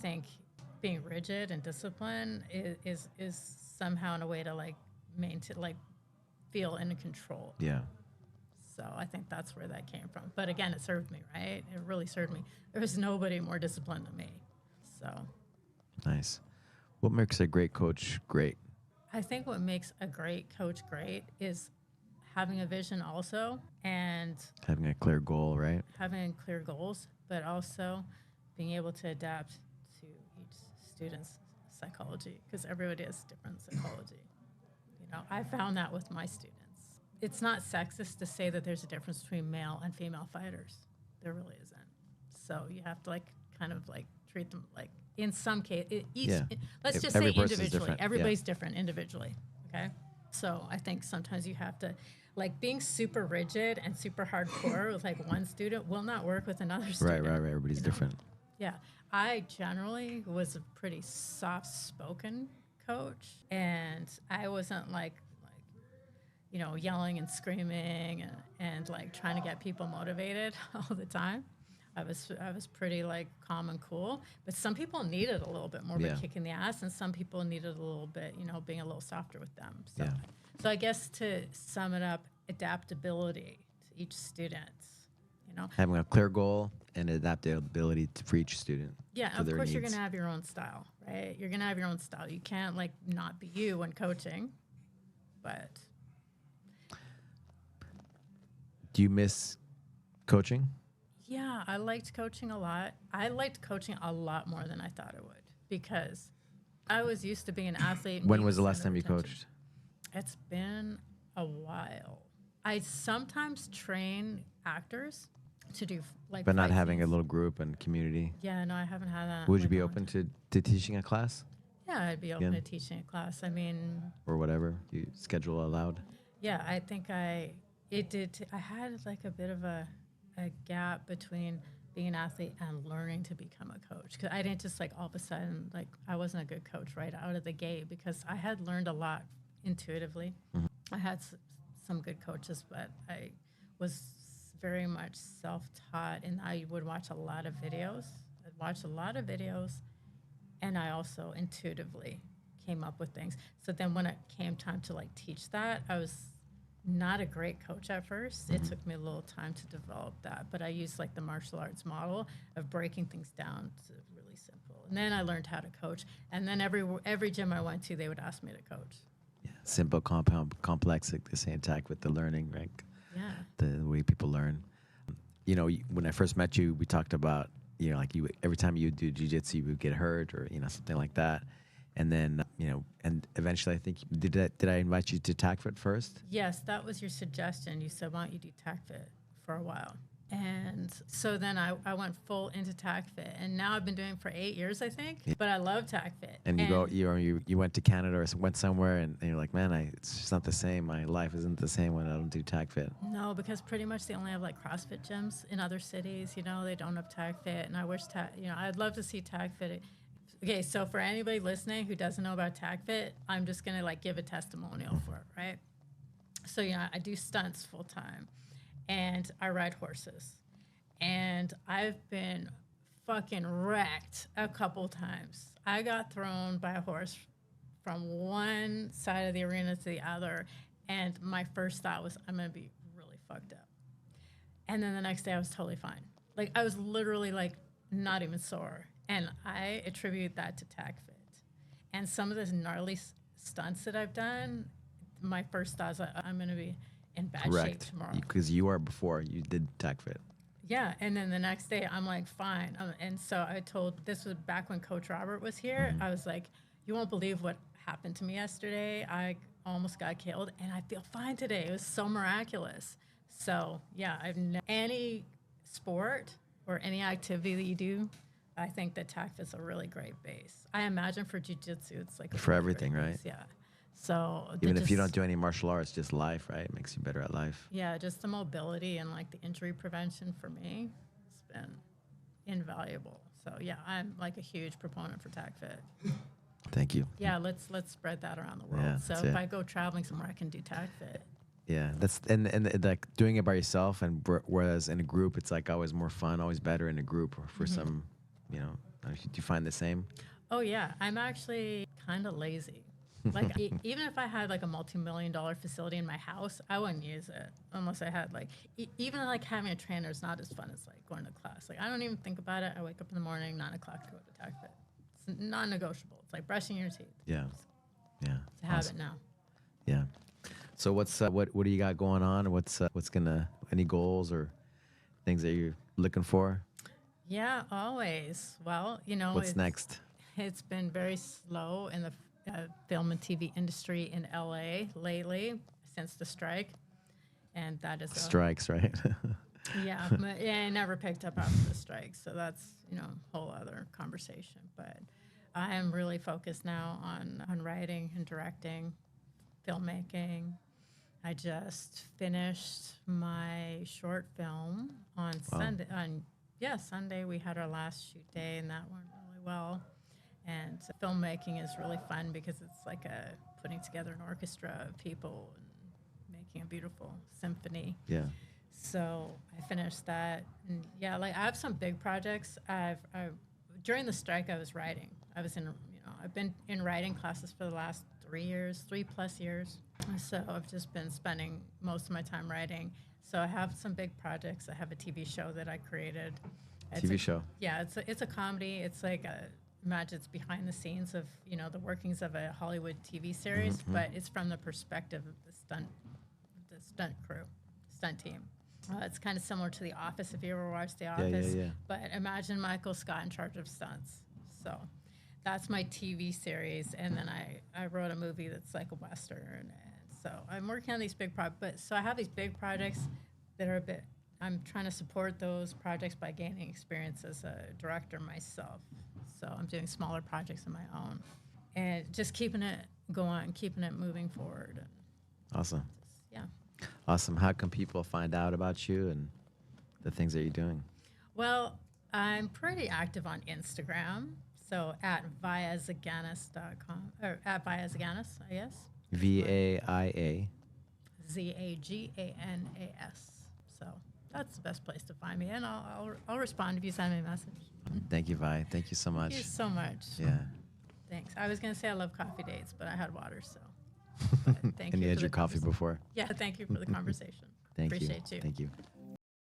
think being rigid and disciplined is somehow in a way to like maintain, like feel in control. Yeah. So I think that's where that came from. But again, it served me, right? It really served me. There was nobody more disciplined than me. So Nice. What makes a great coach great? I think what makes a great coach great is having a vision also, and Having a clear goal, right? having clear goals, but also being able to adapt to each student's psychology, because everybody has different psychology. You know, I found that with my students. It's not sexist to say that there's a difference between male and female fighters. There really isn't. So you have to like kind of like treat them like in some case, let's just say Every person's individually. different. Everybody's different individually. Okay. So I think sometimes you have to, like, being super rigid and super hardcore with like one student will not work with another student. Right. Everybody's different. Yeah. I generally was a pretty soft-spoken coach, and I wasn't like you know, yelling and screaming and like trying to get people motivated all the time. I was pretty like calm and cool, but some people needed a little bit more of a kick in the ass, and some people needed a little bit, you know, being a little softer with them. So, so I guess to sum it up, adaptability to each student, you know. Having a clear goal and adaptability for each student. Yeah, of course needs. you're going to have your own style, right? You're going to have your own style. You can't like not be you when coaching, but... Do you miss coaching? Yeah, I liked coaching a lot. I liked coaching a lot more than I thought I would, because I was used to being an athlete. When was the last time you coached? It's been a while. I sometimes train actors to do like. But not having a little group and community. Yeah, no, I haven't had that. Would you be open to teaching a class? Yeah, I'd be open to teaching a class. I mean. Or whatever you schedule allowed. Yeah, I think I had like a bit of a gap between being an athlete and learning to become a coach, because I didn't just like all of a sudden, like I wasn't a good coach right out of the gate, because I had learned a lot intuitively. Mm-hmm. I had some good coaches, but I was very much self-taught, and I would watch a lot of videos. I'd watch a lot of videos, and I also intuitively came up with things. So then when it came time to like teach that, I was not a great coach at first. It took me a little time to develop that, but I used like the martial arts model of breaking things down to really simple. And then I learned how to coach. And then every gym I went to, they would ask me to coach. Yeah, simple, compound, complex, like the same tack with the learning, right? Yeah. The way people learn. You know, when I first met you, we talked about, you know, like you every time you do jiu-jitsu, you would get hurt or, you know, something like that. And then, you know, and eventually I think, did I invite you to TACFIT first? Yes, that was your suggestion. You said, why don't you do TACFIT for a while? And so then I went full into TACFIT, and now I've been doing it for 8 years, I think. Yeah. But I love TACFIT. And you went to Canada or went somewhere, and you're like, man, it's just not the same. My life isn't the same when I don't do TACFIT. No, because pretty much they only have like CrossFit gyms in other cities. You know, they don't have TACFIT, and I wish I'd love to see TACFIT. Okay, so for anybody listening who doesn't know about TACFIT, I'm just gonna like give a testimonial for it, right? So I do stunts full time, and I ride horses, and I've been fucking wrecked a couple times. I got thrown by a horse from one side of the arena to the other, and my first thought was, I'm gonna be really fucked up. And then the next day I was totally fine. Like I was literally like not even sore. And I attribute that to TACFIT. And some of the gnarly stunts that I've done, my first thought is I'm going to be in bad shape tomorrow. Because you did TACFIT. Yeah, and then the next day I'm like, fine. And so this was back when Coach Robert was here. Mm-hmm. I was like, you won't believe what happened to me yesterday. I almost got killed, and I feel fine today. It was so miraculous. So yeah, any sport or any activity that you do, I think that TACFIT's a really great base. I imagine for jiu-jitsu, it's like for everything, right? Base, yeah. So even if you don't do any martial arts, just life, right? It makes you better at life. Yeah, just the mobility and like the injury prevention for me has been invaluable. So yeah, I'm like a huge proponent for TACFIT. Thank you. Yeah, let's spread that around the world. Yeah, so if I go traveling somewhere, I can do TACFIT. Yeah, that's and like doing it by yourself, and whereas in a group, it's like always more fun, always better in a group or for some. You know, Do you find the same? Oh yeah, I'm actually kind of lazy. Like even if I had like a multi-million-dollar facility in my house, I wouldn't use it unless I had like even like having a trainer is not as fun as like going to class. Like I don't even think about it. I wake up in the morning, 9 o'clock to go to TACFIT. It's non-negotiable. It's like brushing your teeth. Yeah. Yeah. It's a habit now. Yeah. So what do you got going on? What's any goals or things that you're looking for? Yeah, always. Well, What's next? It's been very slow in the film and TV industry in LA lately since the strike, and that is Strikes, right? yeah, it never picked up after the strike, so that's a whole other conversation. But I am really focused now on writing and directing, filmmaking. I just finished my short film on Sunday. Sunday we had our last shoot day, and that went really well. And filmmaking is really fun because it's like putting together an orchestra of people and making a beautiful symphony. Yeah. So I finished that, and yeah, like I have some big projects. During the strike, I was writing. I've been in writing classes for the last 3+ years. So I've just been spending most of my time writing. So I have some big projects. I have a TV show that I created. TV show. Yeah, it's a comedy. It's like imagine it's behind the scenes of the workings of a Hollywood TV series, but it's from the perspective of the stunt crew, stunt team. It's kind of similar to The Office, if you ever watched The Office. Yeah. But imagine Michael Scott in charge of stunts. So that's my TV series, and then I wrote a movie that's like a Western. And so I'm working on these big projects. So I have these big projects that are I'm trying to support those projects by gaining experience as a director myself. So I'm doing smaller projects of my own and just keeping it going, keeping it moving forward. Awesome. Yeah. Awesome. How can people find out about you and the things that you're doing? Well, I'm pretty active on Instagram. So at VaiaZaganas.com, or at Vaia Zaganas, I guess. VAIA. ZAGANAS. So that's the best place to find me, and I'll respond if you send me a message. Thank you, Vi. Thank you so much. Thank you so much. Yeah. Thanks. I was going to say I love coffee dates, but I had water, so. Thank And you you had for your the coffee before. Yeah, thank you for the conversation. Thank Appreciate you. you. Thank you.